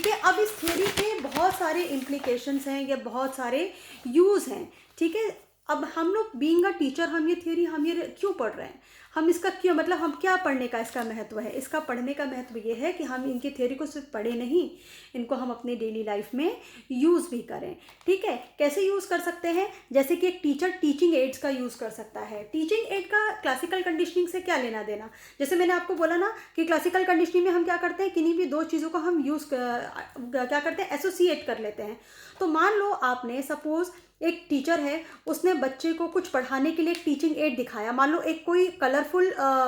ठीक है। अब इस थ्योरी के बहुत सारे इम्प्लीकेशंस हैं या बहुत सारे यूज़ हैं, ठीक है। अब हम लोग बीइंग अ टीचर, हम ये थ्योरी हम ये क्यों पढ़ रहे हैं, हम इसका क्यों, मतलब हम क्या पढ़ने का इसका महत्व है। इसका पढ़ने का महत्व ये है कि हम इनकी थ्योरी को सिर्फ पढ़े नहीं, इनको हम अपनी डेली लाइफ में यूज़ भी करें, ठीक है। कैसे यूज़ कर सकते हैं, जैसे कि एक टीचर टीचिंग एड्स का यूज़ कर सकता है। टीचिंग एड का क्लासिकल कंडीशनिंग से क्या लेना देना, जैसे मैंने आपको बोला ना कि क्लासिकल कंडीशनिंग में हम क्या करते हैं, किन्हीं भी दो चीज़ों को हम क्या करते हैं, एसोसिएट कर लेते हैं। तो मान लो आपने सपोज़ एक टीचर है, उसने बच्चे को कुछ पढ़ाने के लिए एक टीचिंग एड दिखाया, मान लो एक कोई कलरफुल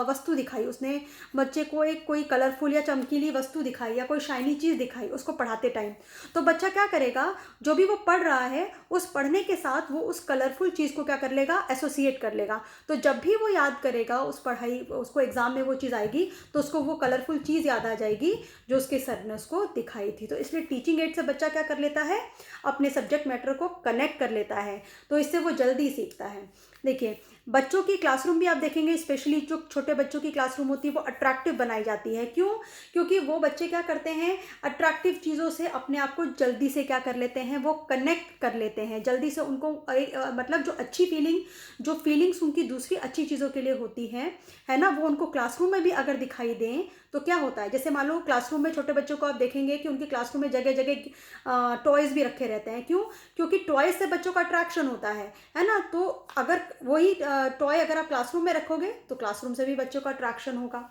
वस्तु दिखाई, उसने बच्चे को एक कोई कलरफुल या चमकीली वस्तु दिखाई या कोई शाइनी चीज़ दिखाई उसको पढ़ाते टाइम। तो बच्चा क्या करेगा, जो भी वो पढ़ रहा है उस पढ़ने के साथ वो उस कलरफुल चीज़ को क्या कर लेगा, एसोसिएट कर लेगा। तो जब भी वो याद करेगा उस पढ़ाई, उसको एग्जाम में वो चीज़ आएगी तो उसको वो कलरफुल चीज़ याद आ जाएगी जो उसके सर ने उसको दिखाई थी। तो इसलिए टीचिंग एड से बच्चा क्या कर लेता है, अपने सब्जेक्ट मैटर को कनेक्ट कर लेता है, तो इससे वो जल्दी सीखता है। देखिए बच्चों की क्लासरूम भी आप देखेंगे, स्पेशली जो छोटे बच्चों की क्लासरूम होती है वो अट्रैक्टिव बनाई जाती है। क्यों, क्योंकि वो बच्चे क्या करते हैं, अट्रैक्टिव चीज़ों से अपने आप को जल्दी से क्या कर लेते हैं, वो कनेक्ट कर लेते हैं जल्दी से। उनको मतलब जो अच्छी फीलिंग, जो फीलिंग्स उनकी दूसरी अच्छी चीज़ों के लिए होती हैं, है ना, वो उनको क्लासरूम में भी अगर दिखाई दें तो क्या होता है, जैसे मान लो क्लासरूम में छोटे बच्चों को आप देखेंगे कि उनकी क्लासरूम में जगह जगह टॉयज़ भी रखे रहते हैं। क्यों, क्योंकि टॉयज़ से बच्चों का अट्रैक्शन होता है ना। तो अगर वही टॉय अगर आप क्लासरूम में रखोगे तो क्लासरूम से भी बच्चों का अट्रैक्शन होगा।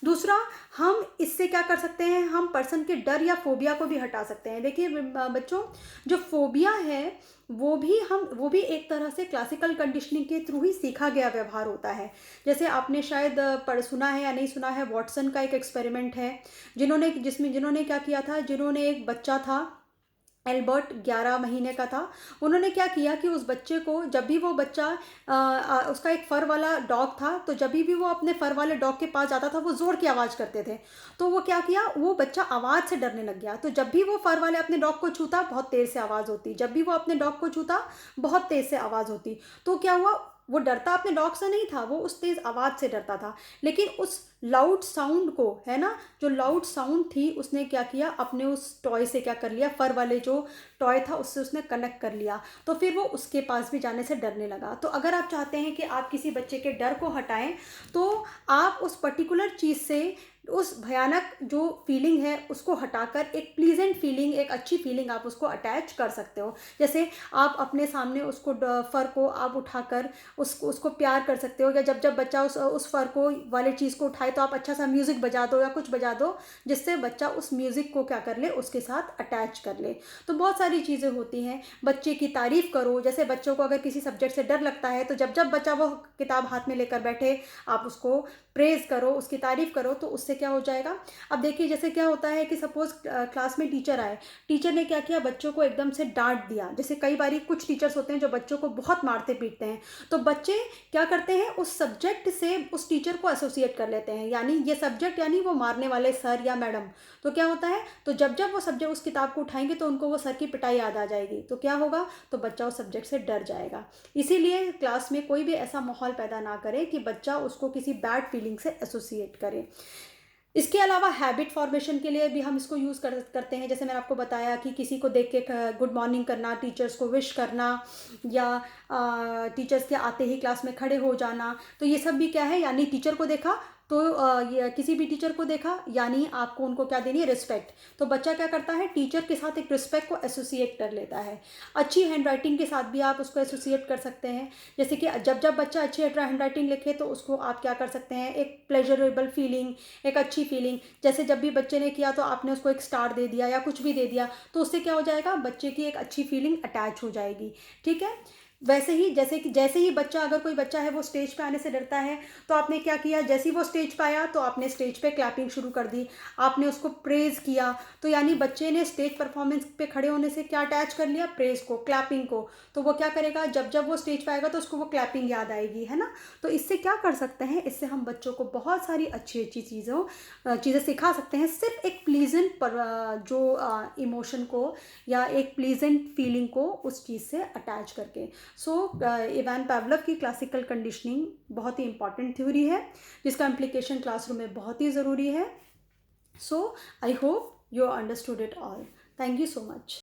दूसरा, हम इससे क्या कर सकते हैं, हम पर्सन के डर या फोबिया को भी हटा सकते हैं। देखिए बच्चों, जो फोबिया है वो भी एक तरह से क्लासिकल कंडीशनिंग के थ्रू ही सीखा गया व्यवहार होता है। जैसे आपने शायद पढ़ सुना है या नहीं सुना है, वॉटसन का एक एक्सपेरिमेंट है, जिन्होंने क्या किया था, जिन्होंने एक बच्चा था एल्बर्ट, 11 महीने का था। उन्होंने क्या किया कि उस बच्चे को, जब भी वो बच्चा उसका एक फ़र वाला डॉग था, तो जब भी वो अपने फ़र वाले डॉग के पास जाता था वो ज़ोर की आवाज़ करते थे। तो वो क्या किया, वो बच्चा आवाज़ से डरने लग गया। तो जब भी वो फ़र वाले अपने डॉग को छूता बहुत तेज़ से आवाज़ होती, जब भी वो अपने डॉग को छूता बहुत तेज़ से आवाज़ होती। तो क्या हुआ, वो डरता अपने डॉग से नहीं था, वो उस तेज़ आवाज़ से डरता था। लेकिन उस लाउड साउंड को, है ना, जो लाउड साउंड थी, उसने क्या किया, अपने उस टॉय से क्या कर लिया, फर वाले जो टॉय था उससे उसने कनेक्ट कर लिया। तो फिर वो उसके पास भी जाने से डरने लगा। तो अगर आप चाहते हैं कि आप किसी बच्चे के डर को हटाएं, तो आप उस पर्टिकुलर चीज़ से उस भयानक जो फीलिंग है उसको हटाकर एक प्लीजेंट फीलिंग, एक अच्छी फीलिंग आप उसको अटैच कर सकते हो। जैसे आप अपने सामने उसको फर को आप उठाकर उसको प्यार कर सकते हो, या जब जब बच्चा उस फर को वाले चीज़ को उठाए तो आप अच्छा सा म्यूज़िक बजा दो या कुछ बजा दो, जिससे बच्चा उस म्यूज़िक को क्या कर ले, उसके साथ अटैच कर ले। तो बहुत सारी चीज़ें होती हैं। बच्चे की तारीफ़ करो, जैसे बच्चों को अगर किसी सब्जेक्ट से डर लगता है तो जब जब बच्चा वो किताब हाथ में लेकर बैठे, आप उसको प्रेज़ करो, उसकी तारीफ़ करो, तो उससे क्या हो जाएगा। अब देखिए जैसे क्या होता है कि सपोज़ क्लास में टीचर आए, टीचर ने क्या किया, बच्चों को एकदम से डांट दिया। जैसे कई बारी कुछ टीचर्स होते हैं जो बच्चों को बहुत मारते पीटते हैं, तो बच्चे क्या करते हैं, उस सब्जेक्ट से उस टीचर को एसोसिएट कर लेते हैं, यानी ये सब्जेक्ट यानी वो मारने वाले सर या मैडम। तो क्या होता है, तो जब जब वो सब्जेक्ट उस किताब को उठाएंगे तो उनको वो सर की पिटाई याद आ जाएगी। तो क्या होगा, तो बच्चा उस सब्जेक्ट से डर जाएगा। इसीलिए क्लास में कोई भी ऐसा माहौल पैदा ना करे कि बच्चा उसको किसी बैड फीलिंग से एसोसिएट करे। इसके अलावा हैबिट फॉर्मेशन के लिए भी हम इसको यूज़ करते हैं। जैसे मैंने आपको बताया कि किसी को देख के गुड मॉर्निंग करना, टीचर्स को विश करना, या टीचर्स के आते ही क्लास में खड़े हो जाना। तो ये सब भी क्या है, यानी टीचर को देखा तो ये किसी भी टीचर को देखा यानी आपको उनको क्या देनी है, रिस्पेक्ट। तो बच्चा क्या करता है, टीचर के साथ एक रिस्पेक्ट को एसोसिएट कर लेता है। अच्छी हैंड राइटिंग के साथ भी आप उसको एसोसिएट कर सकते हैं। जैसे कि जब जब बच्चा अच्छी हैंड राइटिंग लिखे तो उसको आप क्या कर सकते हैं, एक प्लेजरेबल फीलिंग, एक अच्छी फीलिंग। जैसे जब भी बच्चे ने किया तो आपने उसको एक स्टार दे दिया या कुछ भी दे दिया, तो उससे क्या हो जाएगा, बच्चे की एक अच्छी फीलिंग अटैच हो जाएगी। ठीक है। वैसे ही जैसे ही बच्चा, अगर कोई बच्चा है वो स्टेज पे आने से डरता है, तो आपने क्या किया, जैसे ही वो स्टेज पे आया तो आपने स्टेज पे क्लैपिंग शुरू कर दी, आपने उसको प्रेज़ किया। तो यानी बच्चे ने स्टेज परफॉर्मेंस पे खड़े होने से क्या अटैच कर लिया, प्रेज़ को, क्लैपिंग को। तो वो क्या करेगा, जब जब वो स्टेज पे आएगा तो उसको वो क्लैपिंग याद आएगी, है ना। तो इससे क्या कर सकते हैं, इससे हम बच्चों को बहुत सारी अच्छी अच्छी चीज़ें सिखा सकते हैं, सिर्फ एक प्लीजेंट जो इमोशन को या एक प्लीजेंट फीलिंग को उस चीज़ से अटैच करके। सो इवान पावलोव की क्लासिकल कंडीशनिंग बहुत ही इंपॉर्टेंट थ्योरी है, जिसका इम्प्लीकेशन क्लासरूम में बहुत ही ज़रूरी है। So I hope you understood it all. Thank you so much.